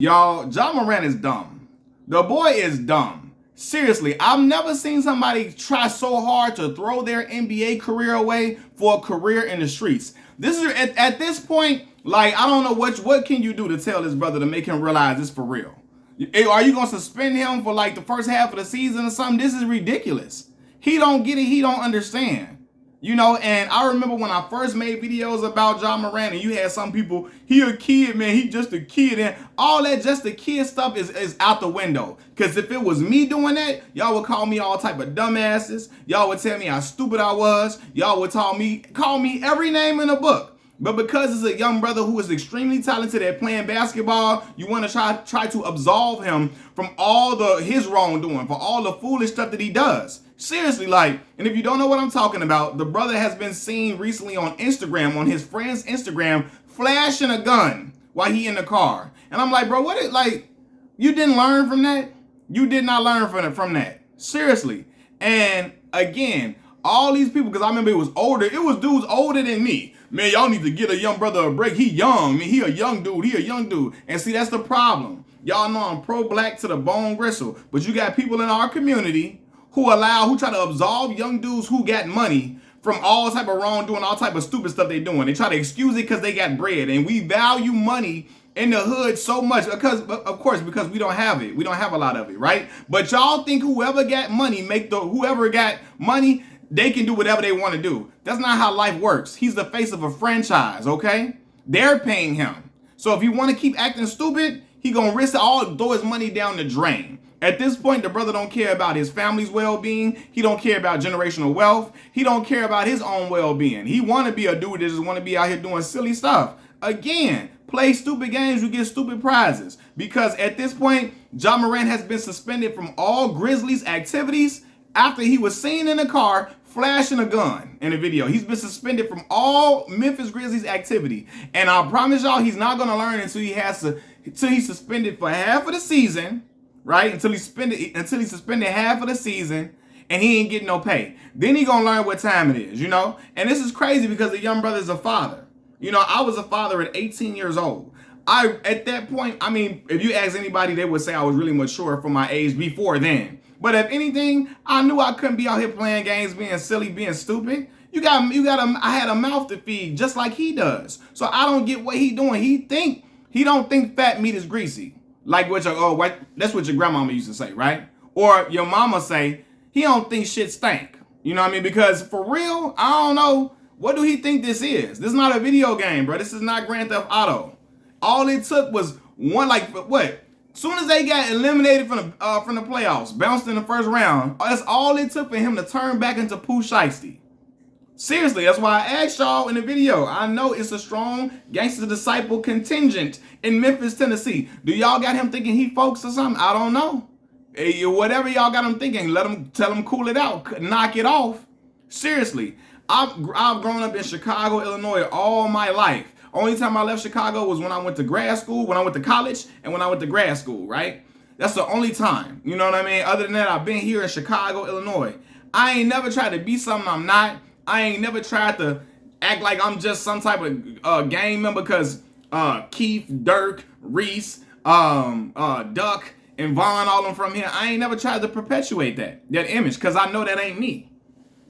Y'all, Ja Morant is dumb. The boy is dumb. Seriously, I've never seen somebody try so hard to throw their NBA career away for a career in the streets. This is at this point, like, I don't know what can you do to tell this brother to make him realize it's for real. Are you gonna suspend him for like the first half of the season or something? This is ridiculous. He don't get it. He don't understand. You know, and I remember when I first made videos about Ja Morant, and you had some people, he a kid, man, he just a kid, and all that just a kid stuff is out the window. Because if it was me doing that, y'all would call me all type of dumbasses. Y'all would tell me how stupid I was. Y'all would call me every name in the book. But because it's a young brother who is extremely talented at playing basketball, you want to try to absolve him from all his wrongdoing, for all the foolish stuff that he does. Seriously, like, and if you don't know what I'm talking about, the brother has been seen recently on Instagram, on his friend's Instagram, flashing a gun while he in the car. And I'm like, bro, you didn't learn from that? You did not learn from that. Seriously. And again, all these people, because I remember it was dudes older than me. Man, y'all need to get a young brother a break. He young. I mean, he a young dude. And see, that's the problem. Y'all know I'm pro-black to the bone gristle. But you got people in our community who try to absolve young dudes who got money from all type of wrongdoing, all type of stupid stuff they doing. They try to excuse it because they got bread. And we value money in the hood so much because we don't have it. We don't have a lot of it, right? But y'all think whoever got money, they can do whatever they want to do. That's not how life works. He's the face of a franchise, okay? They're paying him. So if you want to keep acting stupid, he gonna risk it all, throw his money down the drain. At this point, the brother don't care about his family's well-being. He don't care about generational wealth. He don't care about his own well-being. He want to be a dude that just want to be out here doing silly stuff. Again, play stupid games, you get stupid prizes. Because at this point, Ja Morant has been suspended from all Grizzlies activities after he was seen in a car flashing a gun in a video. He's been suspended from all Memphis Grizzlies activity. And I promise y'all, he's not going to learn until he's suspended for half of the season. Right? Until he's suspended half of the season and he ain't getting no pay. Then he gonna learn what time it is, you know? And this is crazy because the young brother's a father. You know, I was a father at 18 years old. At that point, I mean, if you ask anybody, they would say I was really mature for my age before then. But if anything, I knew I couldn't be out here playing games, being silly, being stupid. I had a mouth to feed just like he does. So I don't get what he doing. He don't think fat meat is greasy. Like that's what your grandmama used to say, right? Or your mama say, he don't think shit stank. You know what I mean? Because for real, I don't know, what do he think this is? This is not a video game, bro. This is not Grand Theft Auto. All it took was one, like, what? Soon as they got eliminated from the playoffs, bounced in the first round, that's all it took for him to turn back into Pooh Shiesty. Seriously, that's why I asked y'all in the video. I know it's a strong Gangsta Disciple contingent in Memphis, Tennessee. Do y'all got him thinking he folks or something? I don't know. Hey, whatever y'all got him thinking, tell him cool it out, knock it off. Seriously, I've grown up in Chicago, Illinois all my life. Only time I left Chicago was when I went to grad school, when I went to college, and when I went to grad school, right? That's the only time. You know what I mean? Other than that, I've been here in Chicago, Illinois. I ain't never tried to be something I'm not. I ain't never tried to act like I'm just some type of gang member because Keith, Dirk, Reese, Duck, and Vaughn, all of them from here. I ain't never tried to perpetuate that image because I know that ain't me.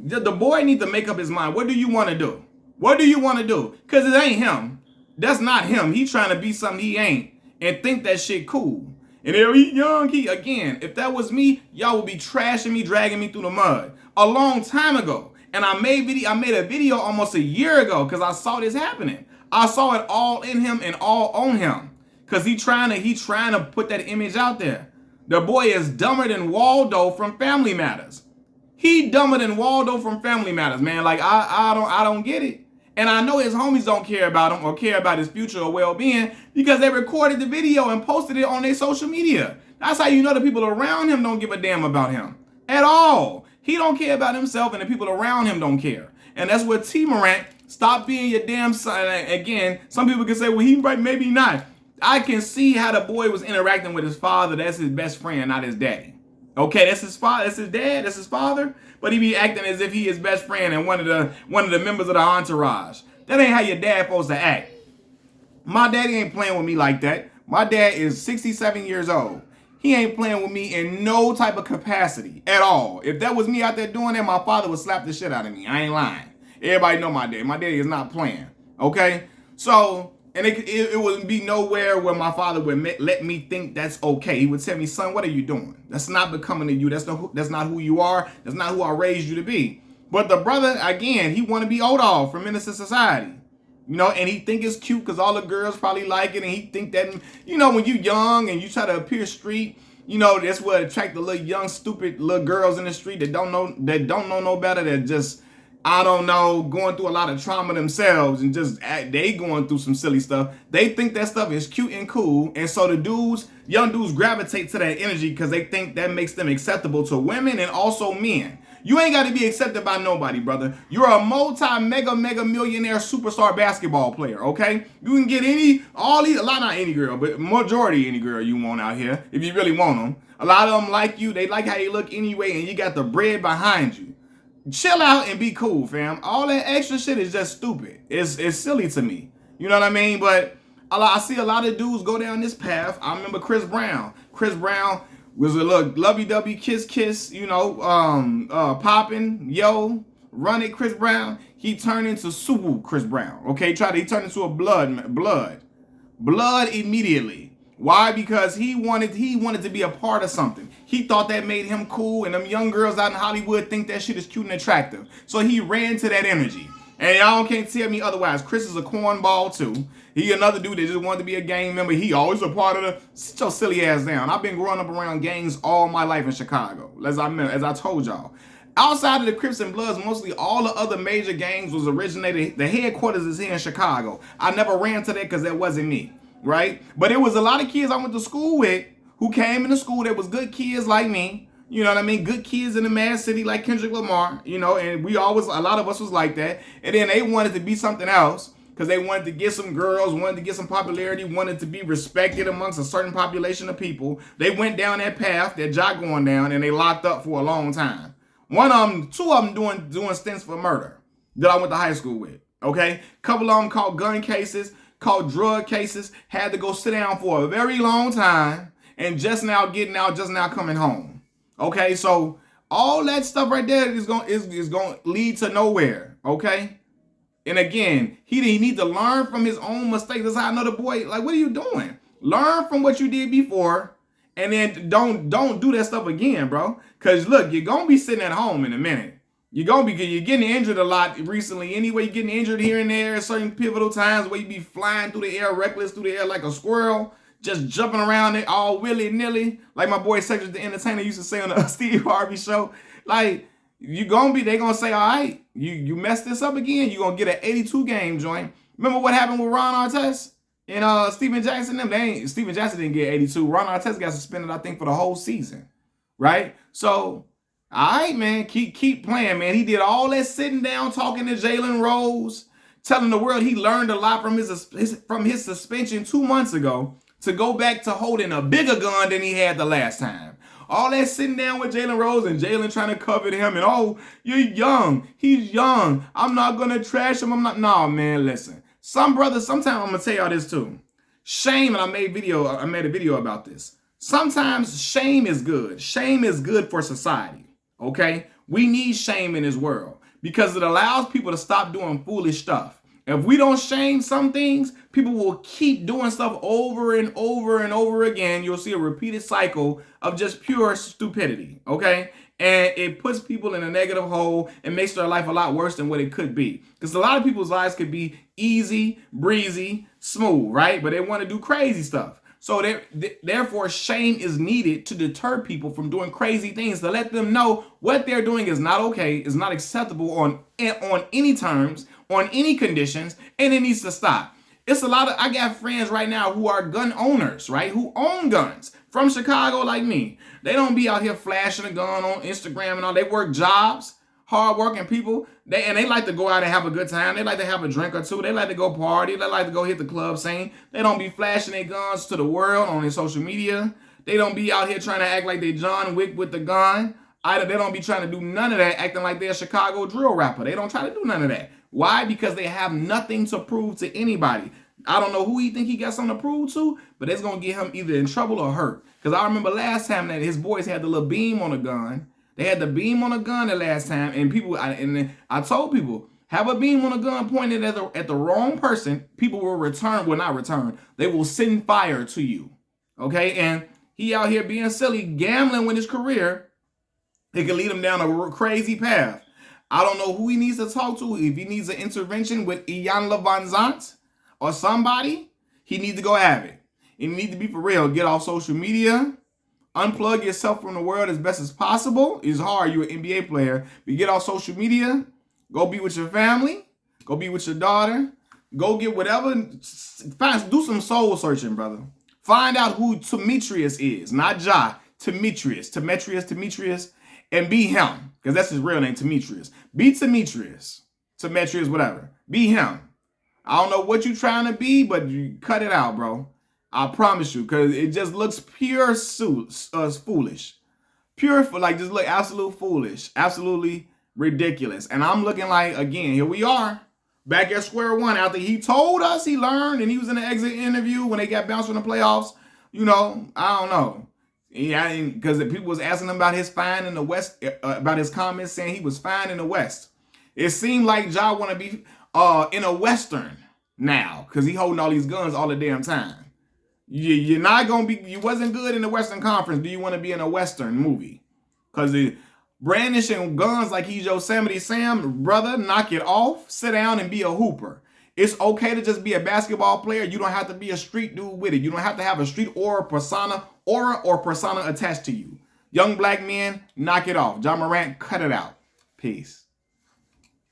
The boy needs to make up his mind. What do you want to do? What do you want to do? Because it ain't him. That's not him. He trying to be something he ain't and think that shit cool. And he young, again, if that was me, y'all would be trashing me, dragging me through the mud a long time ago. And I made a video almost a year ago because I saw this happening. I saw it all in him and all on him. Because he trying to put that image out there. The boy is dumber than Waldo from Family Matters. He dumber than Waldo from Family Matters, man. Like, I don't get it. And I know his homies don't care about him or care about his future or well-being because they recorded the video and posted it on their social media. That's how you know the people around him don't give a damn about him at all. He don't care about himself and the people around him don't care. And that's where T. Morant, stop being your damn son. Again, some people can say, well, he right, maybe not. I can see how the boy was interacting with his father. That's his best friend, not his daddy. Okay, that's his father, that's his dad, that's his father. But he be acting as if he his best friend and one of the members of the entourage. That ain't how your dad supposed to act. My daddy ain't playing with me like that. My dad is 67 years old. He ain't playing with me in no type of capacity at all. If that was me out there doing that, my father would slap the shit out of me. I ain't lying. Everybody know my dad. My daddy is not playing. Okay? So, and it wouldn't be nowhere where my father would let me think that's okay. He would tell me, son, what are you doing? That's not becoming to you. That's not who you are. That's not who I raised you to be. But the brother, again, he want to be Odall from Menace to Society. You know, and he think it's cute because all the girls probably like it, and he think that, you know, when you young and you try to appear street, you know, that's what attract the little young, stupid little girls in the street that don't know no better, that just, I don't know, going through a lot of trauma themselves and just they going through some silly stuff. They think that stuff is cute and cool, and so the young dudes gravitate to that energy because they think that makes them acceptable to women and also men. You ain't got to be accepted by nobody, brother. You're a mega millionaire superstar basketball player, okay? You can get not any girl, but majority any girl you want out here, if you really want them. A lot of them like you. They like how you look anyway, and you got the bread behind you. Chill out and be cool, fam. All that extra shit is just stupid. It's silly to me. You know what I mean? But I see a lot of dudes go down this path. I remember Chris Brown. Chris Brown was a little lovey-dovey, kiss, you know, popping, yo, run it, Chris Brown. He turned into Suwu Chris Brown, okay? He turned into a blood immediately. Why? Because he wanted to be a part of something. He thought that made him cool, and them young girls out in Hollywood think that shit is cute and attractive. So he ran to that energy. And y'all can't tell me otherwise. Chris is a cornball too. He another dude that just wanted to be a gang member. He always a part of the. Sit your silly ass down. I've been growing up around gangs all my life in Chicago. As I told y'all. Outside of the Crips and Bloods, mostly all the other major gangs was originated. The headquarters is here in Chicago. I never ran to that because that wasn't me. Right? But it was a lot of kids I went to school with who came into school that was good kids like me. You know what I mean? Good kids in the Mad City like Kendrick Lamar, you know, and a lot of us was like that. And then they wanted to be something else because they wanted to get some girls, wanted to get some popularity, wanted to be respected amongst a certain population of people. They went down that path, that jock going down, and they locked up for a long time. Two of them doing stints for murder that I went to high school with, okay? Couple of them caught gun cases, caught drug cases, had to go sit down for a very long time, and just now getting out, just now coming home. Okay, so all that stuff right there is going to lead to nowhere, okay? And again, he need to learn from his own mistakes. That's how I know the boy, like, what are you doing? Learn from what you did before, and then don't do that stuff again, bro. Because, look, you're going to be sitting at home in a minute. You're getting injured a lot recently. Anyway, you're getting injured here and there at certain pivotal times where you be flying through the air, reckless through the air like a squirrel. Just jumping around it all willy-nilly, like my boy Cedric the Entertainer used to say on the Steve Harvey show. Like, they gonna say, all right, you messed this up again, you gonna get an 82 game joint. Remember what happened with Ron Artest and Steven Jackson? Steven Jackson didn't get 82. Ron Artest got suspended, I think, for the whole season, right? So, all right, man, keep playing, man. He did all that sitting down, talking to Jalen Rose, telling the world he learned a lot from his suspension 2 months ago, to go back to holding a bigger gun than he had the last time. All that sitting down with Jalen Rose and Jalen trying to cover him and, oh, you're young. He's young. I'm not going to trash him. No, man, listen. Sometimes I'm going to tell y'all this too. Shame, and I made a video about this. Sometimes shame is good. Shame is good for society, okay? We need shame in this world because it allows people to stop doing foolish stuff. If we don't shame some things, people will keep doing stuff over and over and over again. You'll see a repeated cycle of just pure stupidity, okay? And it puts people in a negative hole and makes their life a lot worse than what it could be. Because a lot of people's lives could be easy, breezy, smooth, right? But they want to do crazy stuff. So therefore, shame is needed to deter people from doing crazy things, to let them know what they're doing is not okay, is not acceptable on any terms, on any conditions, and it needs to stop. It's I got friends right now who are gun owners, right? Who own guns from Chicago like me. They don't be out here flashing a gun on Instagram and all. They work jobs, hardworking people. They like to go out and have a good time. They like to have a drink or two. They like to go party. They like to go hit the club scene. They don't be flashing their guns to the world on their social media. They don't be out here trying to act like they John Wick with the gun. They don't be trying to do none of that, acting like they're a Chicago drill rapper. They don't try to do none of that. Why? Because they have nothing to prove to anybody. I don't know who he think he got something to prove to, but it's gonna get him either in trouble or hurt. Because I remember last time that his boys had the little beam on the gun. They had the beam on the gun the last time, and I told people, have a beam on a gun pointed at the wrong person, people will not return. They will send fire to you. Okay, and he out here being silly, gambling with his career. It can lead him down a crazy path. I don't know who he needs to talk to. If he needs an intervention with Ian Levanzant or somebody, he needs to go have it. You need to be for real. Get off social media. Unplug yourself from the world as best as possible. It's hard. You're an NBA player. But get off social media. Go be with your family. Go be with your daughter. Go get whatever. Do some soul searching, brother. Find out who Demetrius is. Not Ja. Demetrius. And be him. Because that's his real name, Demetrius. Be Demetrius. Demetrius, whatever. Be him. I don't know what you're trying to be, but you cut it out, bro. I promise you, because it just looks pure foolish. Just look absolute foolish. Absolutely ridiculous. And I'm looking like, again, here we are. Back at square one after he told us he learned and he was in the exit interview when they got bounced from the playoffs. You know, I don't know. Yeah, because people was asking him about his fine in the West, about his comments saying he was fine in the West. It seemed like Ja want to be in a Western now because he holding all these guns all the damn time. You're not going to be, you wasn't good in the Western Conference. Do you want to be in a Western movie? Because brandishing guns like he's Yosemite Sam, brother, knock it off. Sit down and be a hooper. It's okay to just be a basketball player. You don't have to be a street dude with it. You don't have to have a street aura or persona attached to you. Young black men, knock it off. Ja Morant, cut it out. Peace.